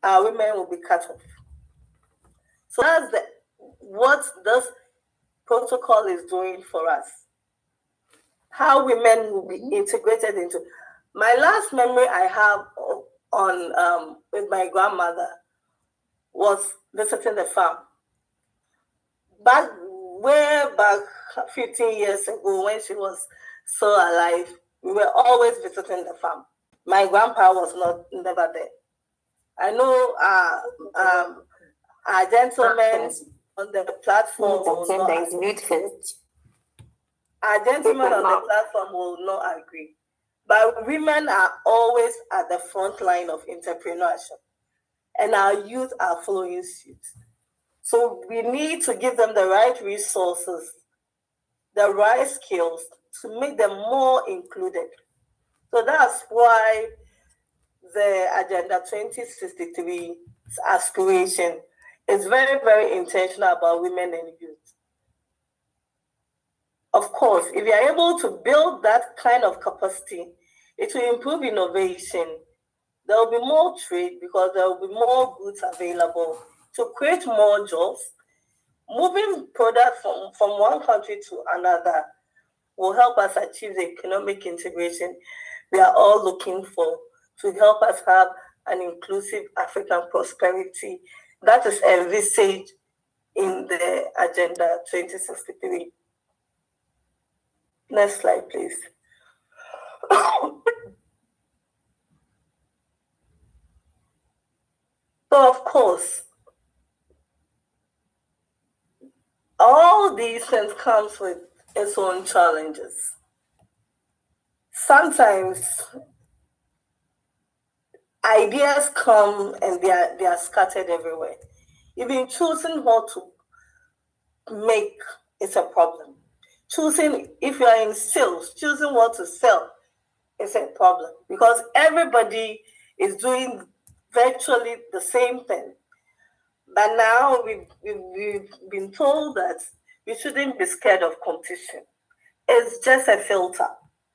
our women will be cut off. So that's what this protocol is doing for us. How women will be integrated into. My last memory I have on with my grandmother was visiting the farm. Way back 15 years ago, when she was still alive, we were always visiting the farm. My grandpa was never there. I know our gentlemen on the platform will not agree. Our gentlemen on the platform will not agree. But women are always at the front line of entrepreneurship, and our youth are following suit. So we need to give them the right resources, the right skills to make them more included. So that's why the Agenda 2063's aspiration is very, very intentional about women and youth. Of course, if you are able to build that kind of capacity, it will improve innovation. There will be more trade because there will be more goods available to create more jobs. Moving products from one country to another will help us achieve the economic integration we are all looking for to help us have an inclusive African prosperity that is envisaged in the Agenda 2063. Next slide, please. So, of course, all these things comes with its own challenges. Sometimes ideas come and they are scattered everywhere. Even choosing what to make is a problem. Choosing, if you are in sales, choosing what to sell is a problem because everybody is doing virtually the same thing. But now we've been told that we shouldn't be scared of competition. It's just a filter.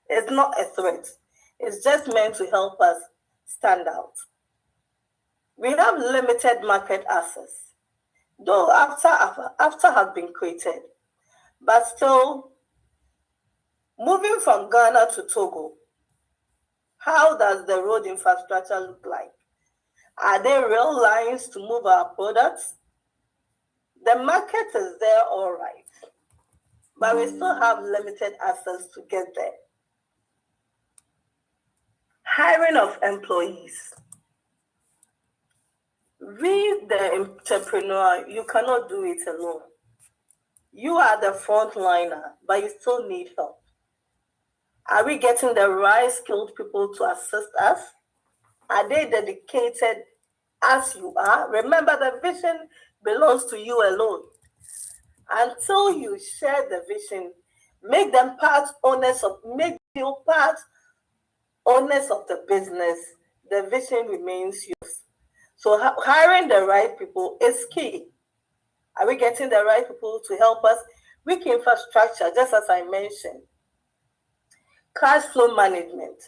It's not a threat. It's just meant to help us stand out. We have limited market access, though after has been created. But still, moving from Ghana to Togo, how does the road infrastructure look like? Are there real lines to move our products? The market is there, all right, but we still have limited access to get there. Hiring of employees. Be the entrepreneur, you cannot do it alone. You are the frontliner, but you still need help. Are we getting the right skilled people to assist us? Are they dedicated as you are? Remember, the vision belongs to you alone. Until you share the vision, make them make you part owners of the business, the vision remains yours. So hiring the right people is key. Are we getting the right people to help us? Weak infrastructure, just as I mentioned. Cash flow management.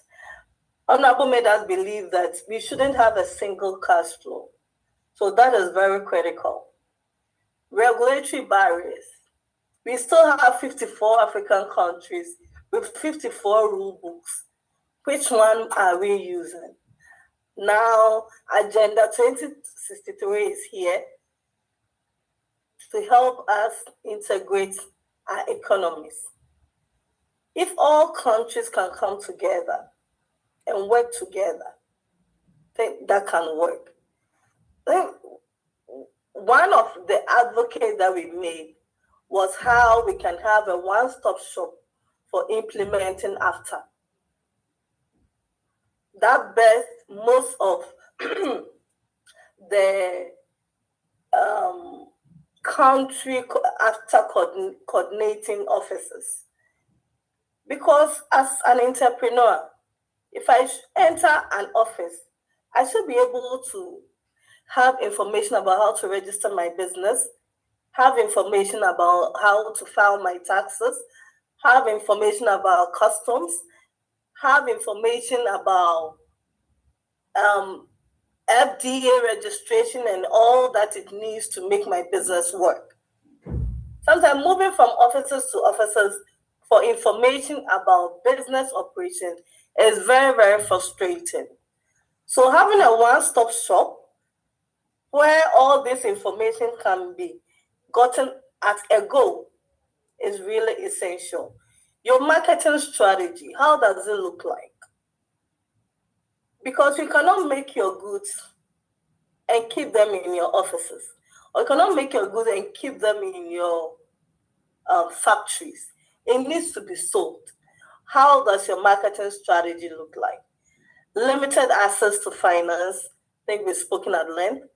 Honorable made us believe that we shouldn't have a single cash flow. So that is very critical. Regulatory barriers. We still have 54 African countries with 54 rule books. Which one are we using? Now, Agenda 2063 is here to help us integrate our economies. If all countries can come together and work together, I think that can work. Then one of the advocates that we made was how we can have a one-stop shop for implementing AFTA. That best most of the country after coordinating offices. Because as an entrepreneur, if I enter an office, I should be able to have information about how to register my business, have information about how to file my taxes, have information about customs, have information about FDA registration and all that it needs to make my business work. Sometimes moving from offices to offices for information about business operations is very, very frustrating. So having a one-stop shop where all this information can be gotten at a go is really essential. Your marketing strategy, how does it look like? Because you cannot make your goods and keep them in your offices, or you cannot make your goods and keep them in your factories. It needs to be sold. How does your marketing strategy look like? Limited access to finance. I think we've spoken at length.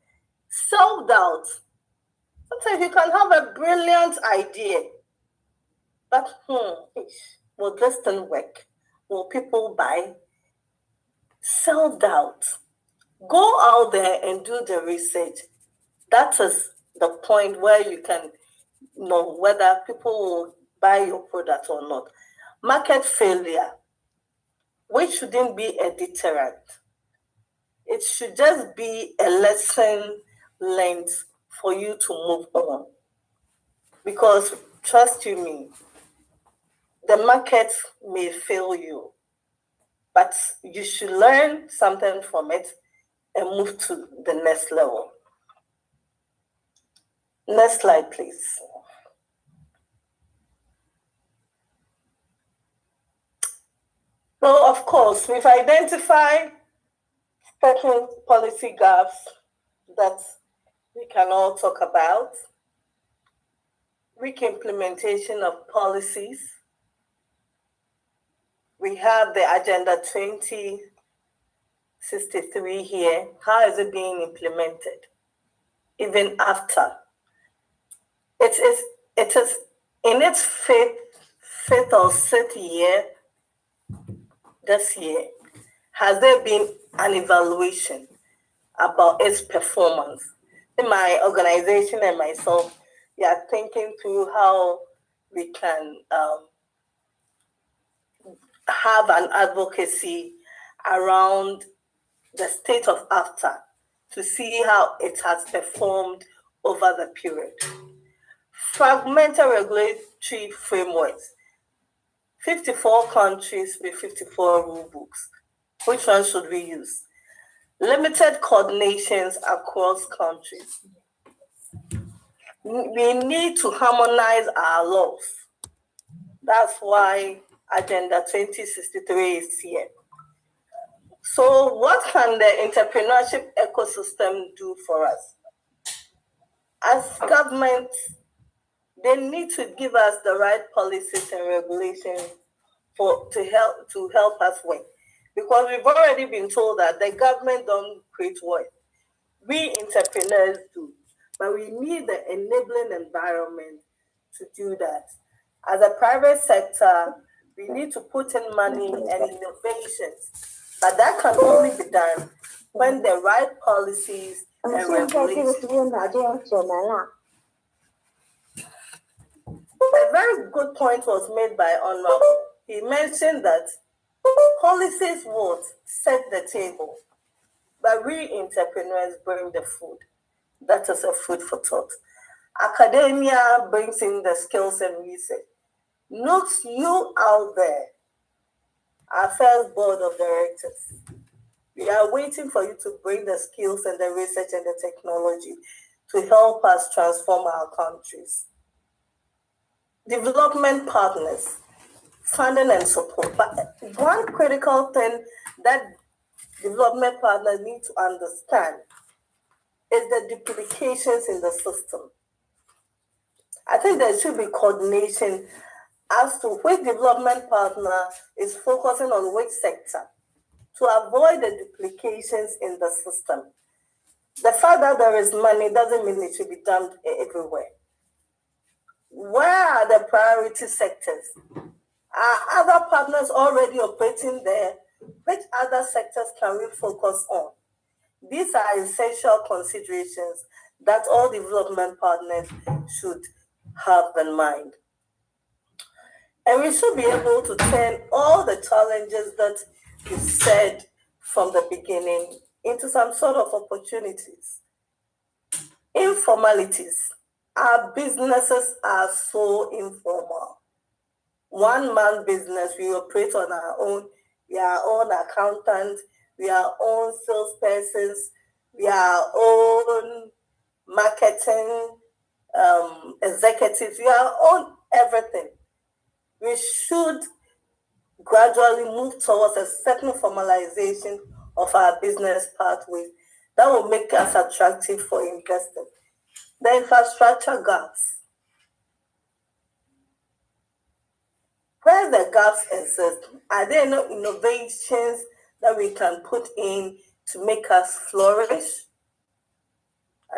Self-doubt. Sometimes you can have a brilliant idea, but will this thing work? Will people buy? Self-doubt. Go out there and do the research. That is the point where you can know whether people will buy your product or not. Market failure, which shouldn't be a deterrent. It should just be a lesson learned for you to move on. Because trust you me, the market may fail you, but you should learn something from it and move to the next level. Next slide, please. So, of course, we've identified certain policy gaps that we can all talk about. Weak implementation of policies. We have the Agenda 2063 here. How is it being implemented? Even after. It is in its fifth or sixth year this year. Has there been an evaluation about its performance? In my organization and myself, we are thinking through how we can have an advocacy around the state of AFTA to see how it has performed over the period. Fragmented regulatory frameworks. 54 countries with 54 rule books. Which one should we use? Limited coordinations across countries. We need to harmonize our laws. That's why Agenda 2063 is here. So what can the entrepreneurship ecosystem do for us? As governments, they need to give us the right policies and regulations to help us win. Because we've already been told that the government don't create work. We entrepreneurs do. But we need the enabling environment to do that. As a private sector, we need to put in money and innovations. But that can only be done when the right policies and regulations are. A very good point was made by Honorable. He mentioned that policies would set the table, but we entrepreneurs bring the food. That is a food for thought. Academia brings in the skills and research. NUGS, you out there, our first board of directors, we are waiting for you to bring the skills and the research and the technology to help us transform our countries. Development partners, funding and support. But one critical thing that development partners need to understand is the duplications in the system. I think there should be coordination as to which development partner is focusing on which sector to avoid the duplications in the system. The fact that there is money doesn't mean it should be dumped everywhere. Where are the priority sectors? Are other partners already operating there? Which other sectors can we focus on? These are essential considerations that all development partners should have in mind. And we should be able to turn all the challenges that we said from the beginning into some sort of opportunities. Informalities. Our businesses are so informal. One man business, we operate on our own. We are our own accountants, we are our own salespersons, we are our own marketing executives, we are our own everything. We should gradually move towards a certain formalization of our business pathways that will make us attractive for investing. The infrastructure gaps. Where the gaps exist, are there no innovations that we can put in to make us flourish?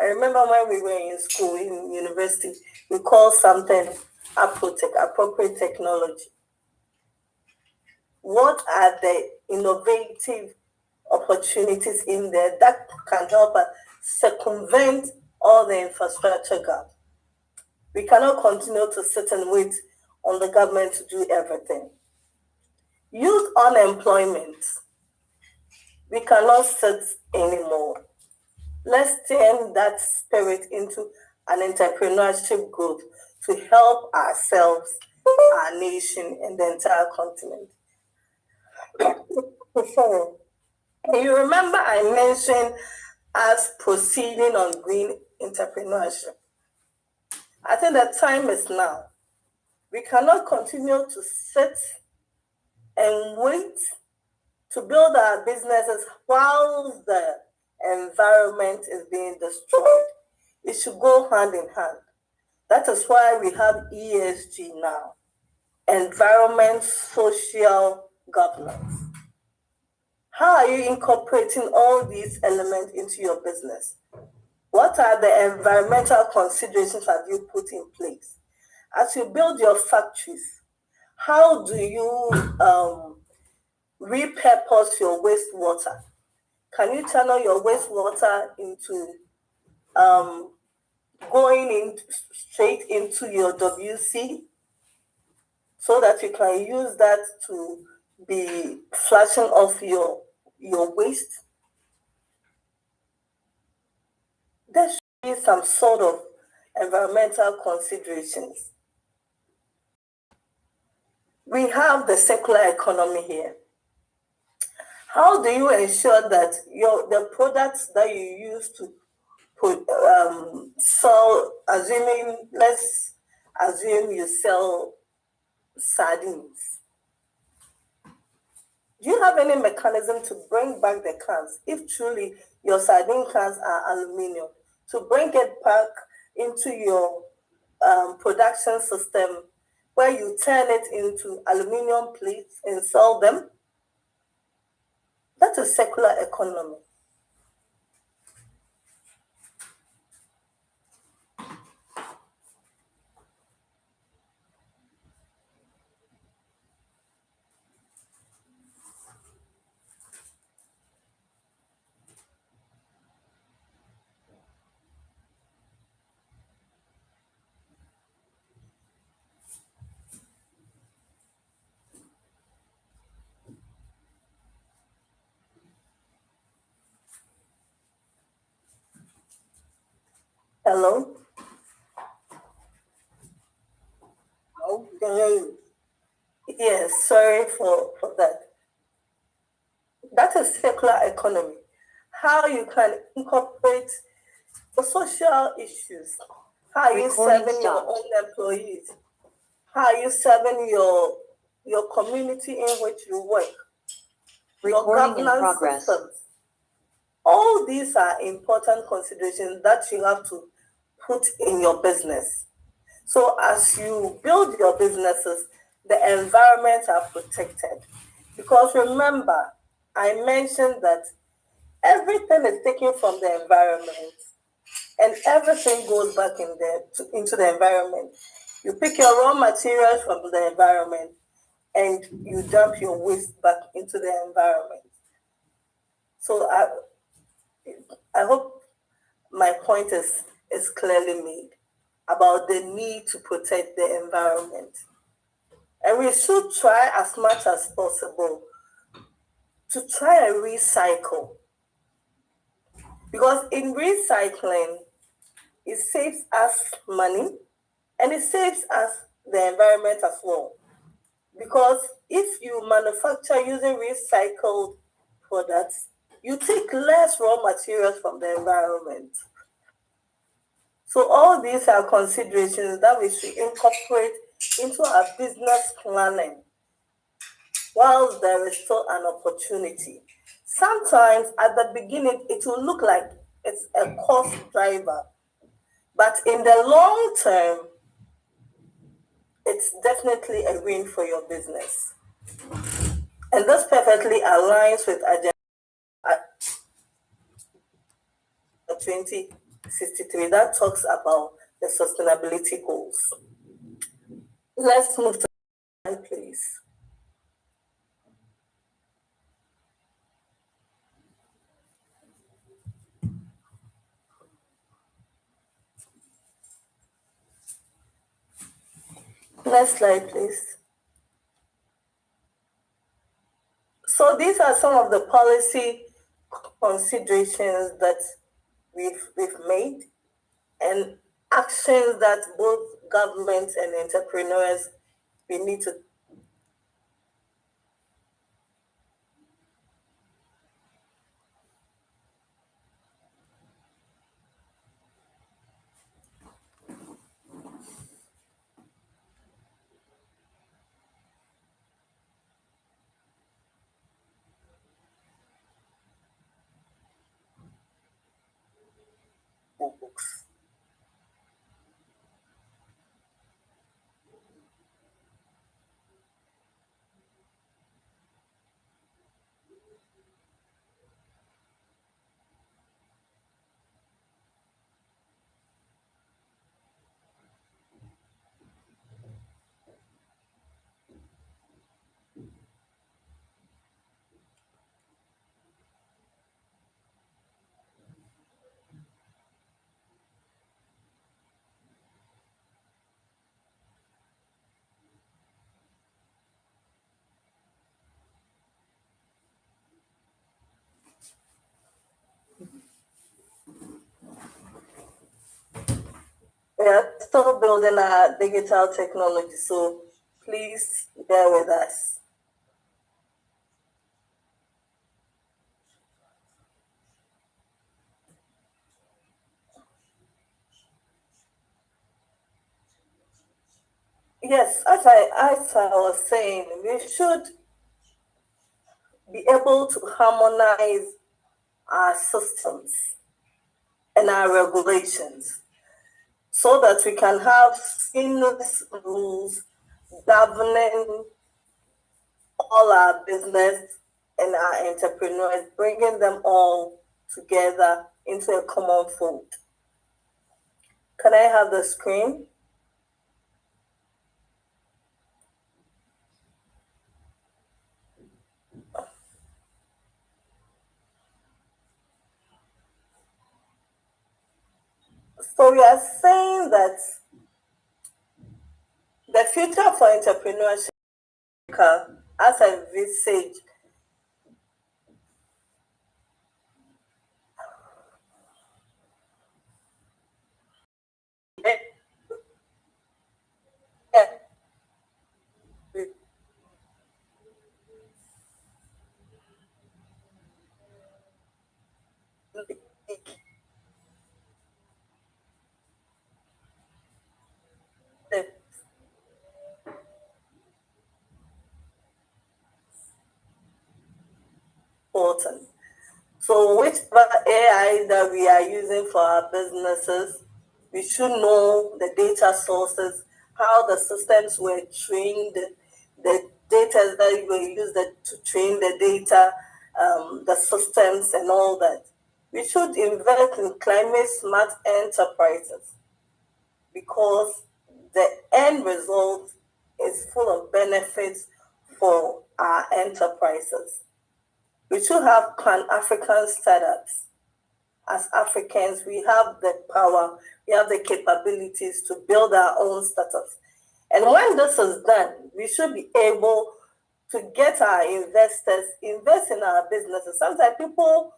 I remember when we were in school, in university, we called something appropriate technology. What are the innovative opportunities in there that can help us circumvent all the infrastructure gaps? We cannot continue to sit and wait on the government to do everything. Youth unemployment. We cannot sit anymore. Let's turn that spirit into an entrepreneurship group to help ourselves, our nation, and the entire continent. You remember I mentioned us proceeding on green entrepreneurship. I think the time is now. We cannot continue to sit and wait to build our businesses while the environment is being destroyed. It should go hand in hand. That is why we have ESG now, environment, social governance. How are you incorporating all these elements into your business? What are the environmental considerations have you put in place? As you build your factories, how do you repurpose your wastewater? Can you channel your wastewater into going in straight into your WC so that you can use that to be flushing off your waste? There should be some sort of environmental considerations. We have the circular economy here. How do you ensure that the products that you use to sell, let's assume you sell sardines. Do you have any mechanism to bring back the cans, if truly your sardine cans are aluminum, to bring it back into your production system where you turn it into aluminum plates and sell them? That's a circular economy. Hello? Oh, hello. Yes, sorry for that. That is circular economy. How you can incorporate the social issues. How are you serving your own employees? How are you serving your community in which you work? Your governance systems. All these are important considerations that you have to put in your business. So as you build your businesses, the environment are protected. Because remember, I mentioned that everything is taken from the environment and everything goes back into the environment. You pick your raw materials from the environment and you dump your waste back into the environment. So I hope my point is clearly made about the need to protect the environment. And we should try as much as possible to try and recycle. Because in recycling, it saves us money and it saves us the environment as well. Because if you manufacture using recycled products, you take less raw materials from the environment. So all these are considerations that we should incorporate into our business planning whilst there is still an opportunity. Sometimes at the beginning, it will look like it's a cost driver, but in the long term, it's definitely a win for your business. And this perfectly aligns with Agenda 2063 that talks about the sustainability goals. Let's move to the slide, please. Next slide, please. So these are some of the policy considerations that we've made and actions that both governments and entrepreneurs we need to books. We are still building our digital technology, so please bear with us. Yes, as I was saying, we should be able to harmonize our systems and our regulations so that we can have seamless rules governing all our business and our entrepreneurs, bringing them all together into a common fold. Can I have the screen? So we are saying that the future for entrepreneurship, as I envisage, important. So whichever AI that we are using for our businesses, we should know the data sources, how the systems were trained, the data that we used to train the data, the systems and all that. We should invest in climate smart enterprises because the end result is full of benefits for our enterprises. We should have Pan-African startups. As Africans, we have the power, we have the capabilities to build our own startups. And when this is done, we should be able to get our investors invest in our businesses. Sometimes people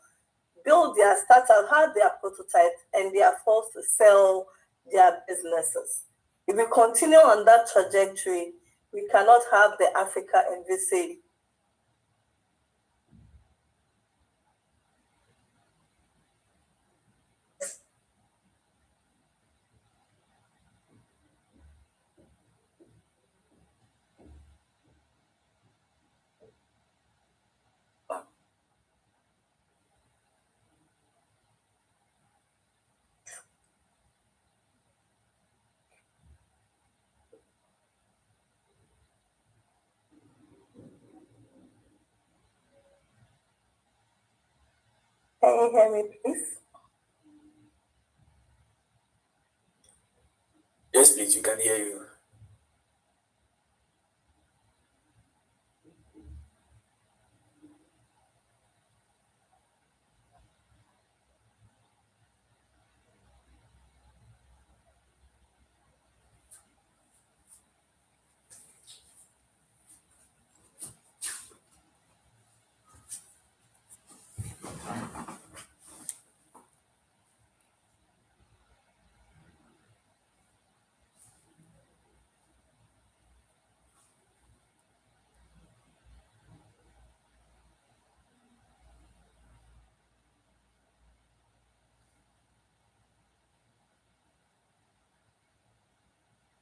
build their startup, have their prototype, and they are forced to sell their businesses. If we continue on that trajectory, we cannot have the Africa envisaged. Can you hear me, please? Yes, please, we can hear you.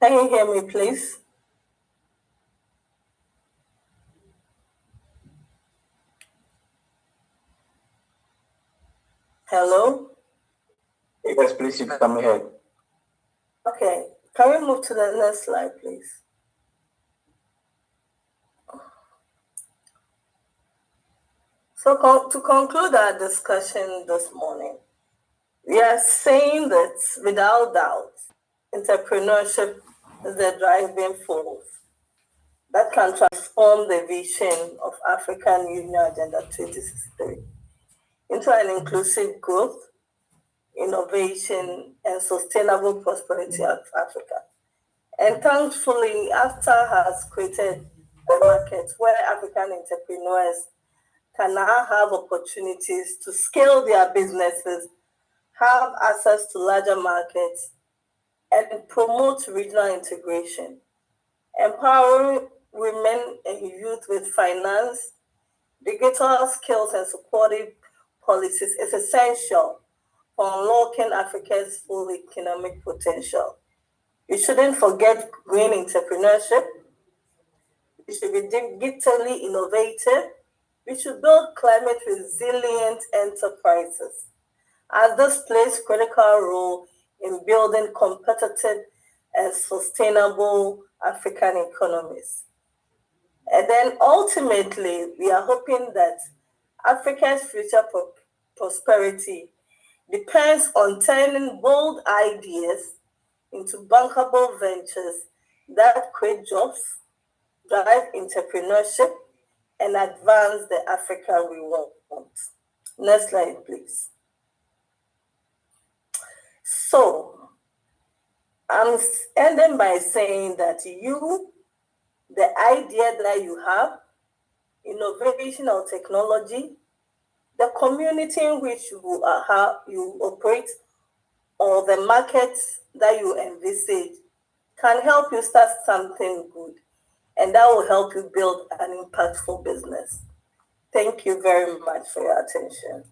Can you hear me, please? Hello? Yes, please, you can come ahead. Okay. Can we move to the next slide, please? So to conclude our discussion this morning, we are saying that without doubt, entrepreneurship is the driving force that can transform the vision of African Union Agenda 2063 into an inclusive growth, innovation, and sustainable prosperity of Africa. And thankfully, AFTA has created a market where African entrepreneurs can now have opportunities to scale their businesses, have access to larger markets, and promote regional integration. Empowering women and youth with finance, digital skills, and supportive policies is essential for unlocking Africa's full economic potential. We shouldn't forget green entrepreneurship. We should be digitally innovative. We should build climate resilient enterprises, as this plays critical role in building competitive and sustainable African economies. And then ultimately, we are hoping that Africa's future prosperity depends on turning bold ideas into bankable ventures that create jobs, drive entrepreneurship, and advance the Africa we want. Next slide, please. So, I'm ending by saying that the idea that you have, innovation or technology, the community in which you operate, or the market that you envisage can help you start something good, and that will help you build an impactful business. Thank you very much for your attention.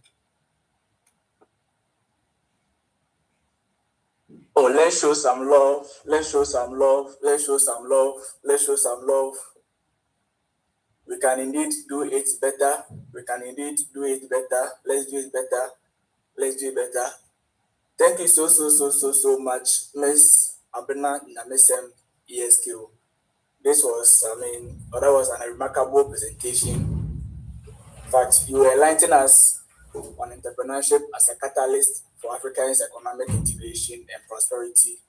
Oh, let's show some love. Let's show some love. Let's show some love. Let's show some love. We can indeed do it better. We can indeed do it better. Let's do it better. Let's do it better. Thank you so much, Miss Abena Namesem ESQ. This was, that was a remarkable presentation. In fact, you were enlightening us on entrepreneurship as a catalyst for Africa's economic integration and prosperity.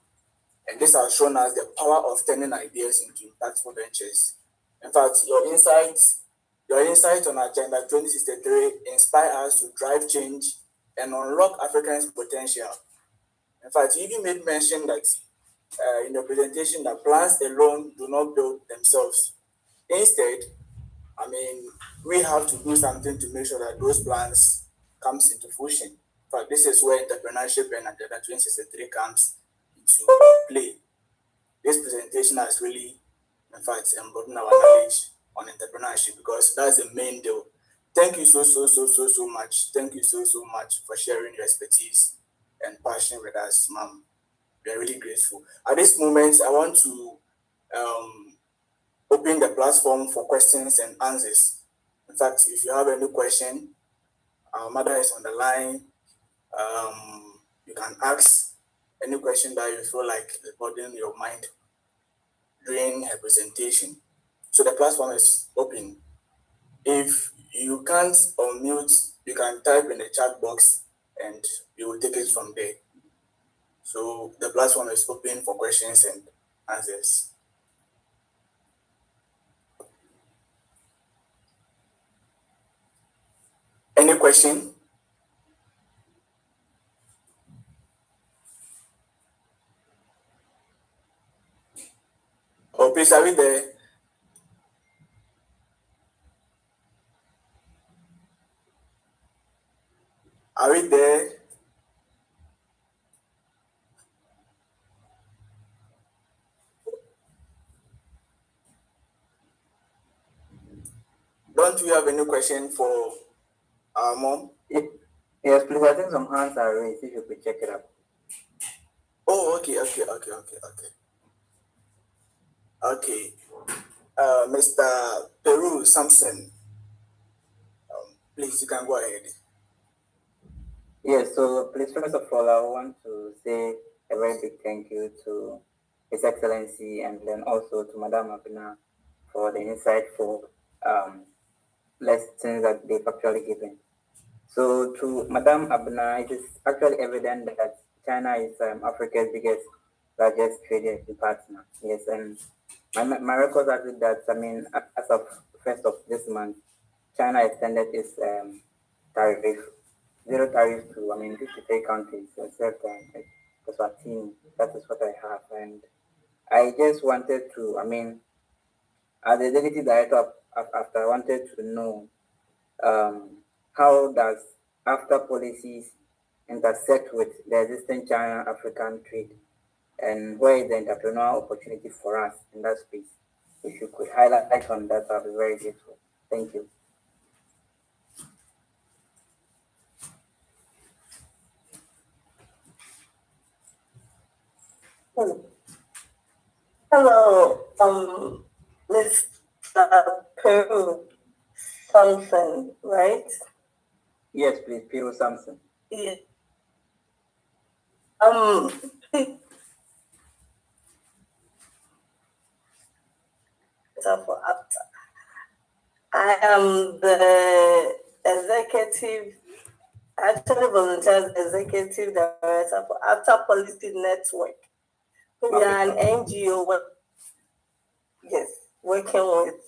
And this has shown us the power of turning ideas into impactful ventures. In fact, your insight on Agenda 2063 inspire us to drive change and unlock Africans' potential. In fact, you even made mention that in your presentation that plans alone do not build themselves. Instead, we have to do something to make sure that those plans comes into fruition. In fact, this is where entrepreneurship and Agenda 2063 comes into play. This presentation has really, in fact, broadened our knowledge on entrepreneurship, because that's the main deal. Thank you so much. Thank you so much for sharing your expertise and passion with us, ma'am. We are really grateful. At this moment, I want to open the platform for questions and answers. In fact, if you have any question, our mother is on the line. You can ask any question that you feel like is bothering your mind during her presentation. So the platform is open. If you can't unmute, you can type in the chat box and we will take it from there. So the platform is open for questions and answers. Any question? Oh, please, are we there? Are we there? Don't you have any question for our mom? Yes, please. I think some hands are raised. If you could check it out. Oh, okay. Okay. Mr. Peru Samson, please, you can go ahead. Yes, so please, first of all, I want to say a very big thank you to His Excellency and then also to Madame Abina for the insightful lessons that they've actually given. So to Madame Abina, it is actually evident that China is Africa's largest trading partner. Yes, and my records are that, I mean, as of 1st of this month, China extended its tariff, zero tariff to, I mean, 53 countries except Eswatini. That is what I have. And I just wanted to, I mean, as the deputy director after I wanted to know how does after policies intersect with the existing China-African trade, and where is the entrepreneurial opportunity for us in that space? If you could highlight on that, I'll be very grateful. Thank you. Hello, Mr. Peru Thompson, right? Yes, please, Peru Samson. Yeah. For after. I am the executive, actually volunteer executive director for After Policy Network. We are an NGO, yes, working with